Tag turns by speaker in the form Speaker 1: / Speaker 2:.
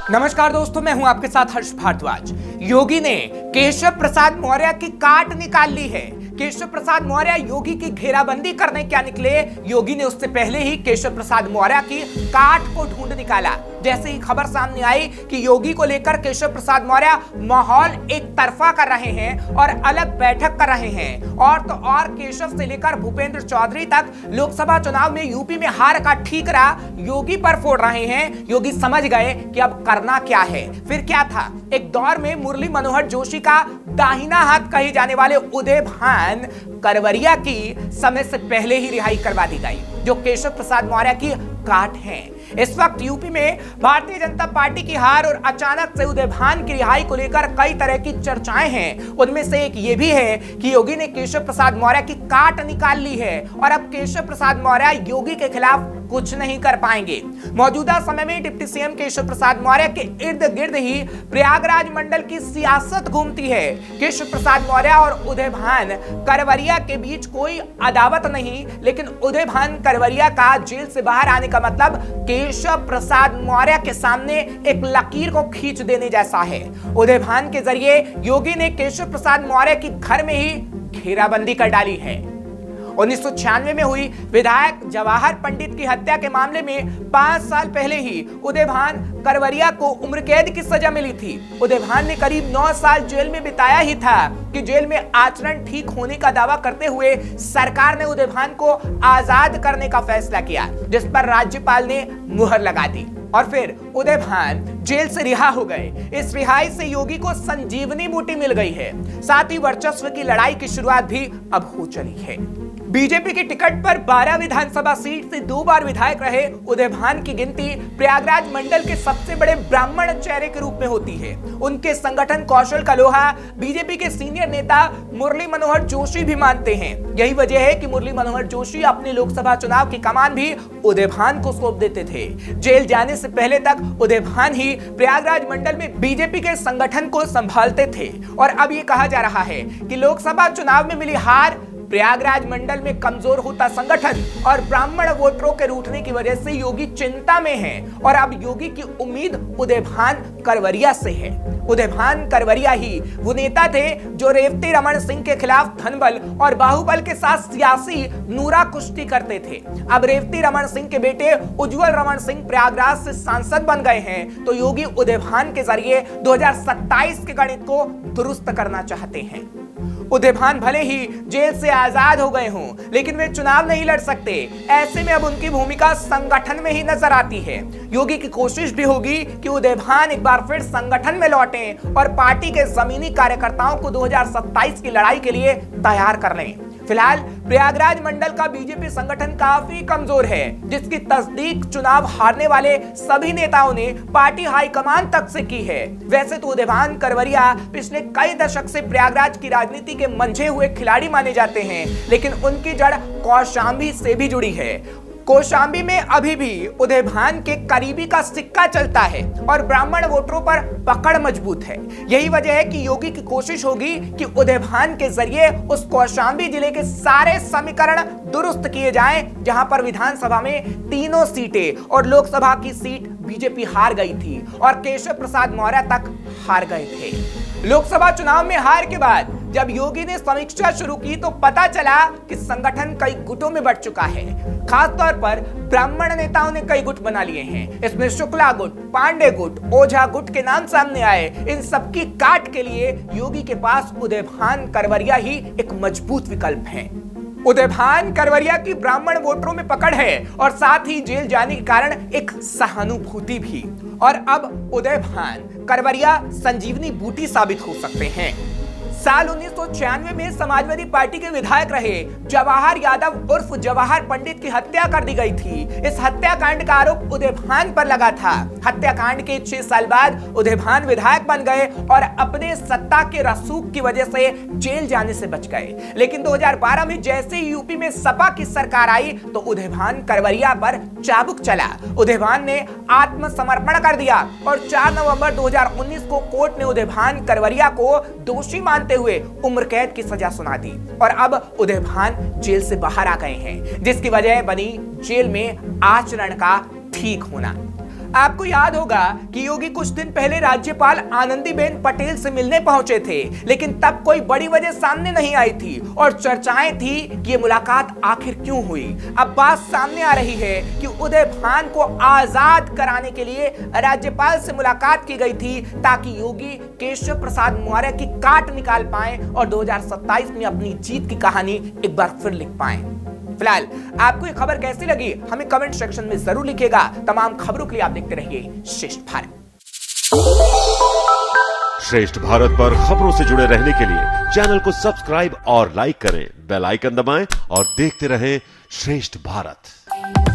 Speaker 1: नमस्कार दोस्तों, मैं हूं आपके साथ हर्ष भारद्वाज। योगी ने केशव प्रसाद मौर्य की काट निकाल ली है। केशव प्रसाद मौर्य योगी की घेराबंदी करने क्या निकले, योगी ने उससे पहले ही केशव प्रसाद मौर्य की काट को ढूंढ निकाला। जैसे ही खबर सामने आई कि योगी को लेकर केशव प्रसाद मौर्य माहौल एक तरफा कर रहे हैं और अलग बैठक कर रहे हैं, और तो और केशव से लेकर भूपेंद्र चौधरी तक लोकसभा चुनाव में यूपी में हार का ठीकरा योगी पर फोड़ रहे हैं। योगी समझ गए कि अब करना क्या है। फिर क्या था, एक दौर में मुरली मनोहर जोशी का दाहिना हाथ कहे जाने वाले उदय भान करवरिया की समय से पहले ही रिहाई करवा दी गई, जो केशव प्रसाद मौर्य की काट है। इस वक्त यूपी में भारतीय जनता पार्टी की हार और अचानक से उदय भान की रिहाई को लेकर कई तरह की चर्चाएं हैं। उनमें से एक ये भी है कि योगी ने केशव प्रसाद मौर्य की काट निकाल ली है और अब केशव प्रसाद मौर्य योगी के खिलाफ कुछ नहीं कर पाएंगे। मौजूदा समय में डिप्टी सीएम केशव प्रसाद मौर्य के इर्द गिर्द ही प्रयागराज मंडल की सियासत घूमती है। केशव प्रसाद मौर्य और उदय भान करवरिया के बीच कोई अदावत नहीं, लेकिन उदय भान करवरिया का जेल से बाहर आने का मतलब केशव प्रसाद मौर्य के सामने एक लकीर को खींच देने जैसा है। उदय भान के जरिए योगी ने केशव प्रसाद मौर्य की घर में ही घेराबंदी कर डाली है। 1996 में हुई विधायक जवाहर पंडित की हत्या के मामले में 5 साल पहले ही उदय भान करवरिया को उम्र कैद की सजा मिली थी। उदय भान ने करीब 9 साल जेल में बिताया ही था कि जेल में आचरण ठीक होने का दावा करते हुए सरकार ने उदय भान को आजाद करने का फैसला किया, जिस पर राज्यपाल ने मुहर लगा दी और फिर उदय भान जेल से रिहा हो गए। इस रिहाई से योगी को संजीवनी बूटी मिल गई है। साथ ही वर्चस्व की लड़ाई की शुरुआत भी अब हो चली है। बीजेपी की टिकट पर 12 विधानसभा सीट से 2 बार विधायक रहे उदय भान की गिनती प्रयागराज मंडल के सबसे बड़े ब्राह्मण चेहरे के रूप में होती है। उनके संगठन कौशल का लोहा बीजेपी के सीनियर नेता मुरली मनोहर जोशी भी मानते हैं। यही वजह है कि मुरली मनोहर जोशी अपने लोकसभा चुनाव की कमान भी उदय भान को सौंप देते थे। जेल जाने से पहले तक उदय भान ही प्रयागराज मंडल में बीजेपी के संगठन को संभालते थे, और अब ये कहा जा रहा है कि लोकसभा चुनाव में मिली हार, प्रयागराज मंडल में कमजोर होता संगठन और ब्राह्मण वोटरों के रूठने की वजह से योगी चिंता में हैं, और अब योगी की उम्मीद उदय भान करवरिया से है। उदय भान करवरिया ही वो नेता थे जो रेवती रमन सिंह के खिलाफ धनबल और बाहुबल के साथ सियासी नूरा कुश्ती करते थे। अब रेवती रमन सिंह के बेटे उज्जवल रमन सिंह प्रयागराज से सांसद बन गए हैं, तो योगी उदय भान के जरिए 2027 के गणित को दुरुस्त करना चाहते हैं। उदय भान भले ही जेल से आजाद हो गए हों, लेकिन वे चुनाव नहीं लड़ सकते। ऐसे में अब उनकी भूमिका संगठन में ही नजर आती है। योगी की कोशिश भी होगी कि उदय भान एक बार फिर संगठन में लौटें और पार्टी के जमीनी कार्यकर्ताओं को 2027 की लड़ाई के लिए तैयार कर लें। फिलहाल प्रयागराज मंडल का बीजेपी संगठन काफी कमजोर है, जिसकी तस्दीक चुनाव हारने वाले सभी नेताओं ने पार्टी हाईकमान तक से की है। वैसे तो उदय भान करवरिया पिछले कई दशक से प्रयागराज की राजनीति के मंझे हुए खिलाड़ी माने जाते हैं, लेकिन उनकी जड़ कौशांबी से भी जुड़ी है। कौशांबी में अभी भी उदय भान के करीबी का सिक्का चलता है और ब्राह्मण वोटरों पर पकड़ मजबूत है। यही वजह है कि योगी की कोशिश होगी कि उदय भान के जरिए उस कौशांबी जिले के सारे समीकरण दुरुस्त किए जाएं, जहां पर विधानसभा में 3 सीटें और लोकसभा की सीट बीजेपी हार गई थी और केशव प्रसाद मौर्य तक हार गए थे। लोकसभा चुनाव में हार के बाद जब योगी ने समीक्षा शुरू की तो पता चला कि संगठन कई गुटों में बंट चुका है। खासतौर पर ब्राह्मण नेताओं ने कई गुट बना लिए हैं। इसमें शुक्ला गुट, पांडे गुट, ओझा गुट के नाम सामने आए। इन सबकी काट के लिए योगी के पास उदय भान करवरिया ही एक मजबूत विकल्प है। उदय भान करवरिया की ब्राह्मण वोटरों में पकड़ है और साथ ही जेल जाने के कारण एक सहानुभूति भी, और अब उदय भान करवरिया संजीवनी बूटी साबित हो सकते हैं। साल 1996 में समाजवादी पार्टी के विधायक रहे जवाहर यादव उर्फ जवाहर पंडित की हत्या कर दी गई थी। इस हत्याकांड का आरोप उदय भान पर लगा था। हत्याकांड के 6 साल बाद उदय भान विधायक बन गए और अपने सत्ता के रसूख की वजह से जेल जाने से बच गए। लेकिन 2012 में जैसे ही यूपी में सपा की सरकार आई तो उदय भान करवरिया पर चाबुक चला। उदय भान ने आत्मसमर्पण कर दिया और 4 नवंबर 2019 को कोर्ट ने उदय भान करवरिया को दोषी मानते हुए उम्र कैद की सजा सुना दी और अब उदय भान जेल से बाहर आ गए हैं, जिसकी वजह बनी जेल में आचरण का ठीक होना। आपको याद होगा कि योगी कुछ दिन पहले राज्यपाल आनंदीबेन पटेल से मिलने पहुंचे थे, लेकिन तब कोई बड़ी वजह सामने नहीं आई थी और चर्चाएं थी कि ये मुलाकात आखिर क्यों हुई। अब बात सामने आ रही है कि उदय भान को आजाद कराने के लिए राज्यपाल से मुलाकात की गई थी ताकि योगी केशव प्रसाद मौर्य की काट निकाल पाए और 2027 में अपनी जीत की कहानी एक बार फिर लिख पाए। फिलहाल आपको ये खबर कैसी लगी हमें कमेंट सेक्शन में जरूर लिखिएगा। तमाम खबरों के लिए आप देखते रहिए श्रेष्ठ भारत।
Speaker 2: श्रेष्ठ भारत पर खबरों से जुड़े रहने के लिए चैनल को सब्सक्राइब और लाइक करें, बेल आइकन दबाएं और देखते रहें श्रेष्ठ भारत।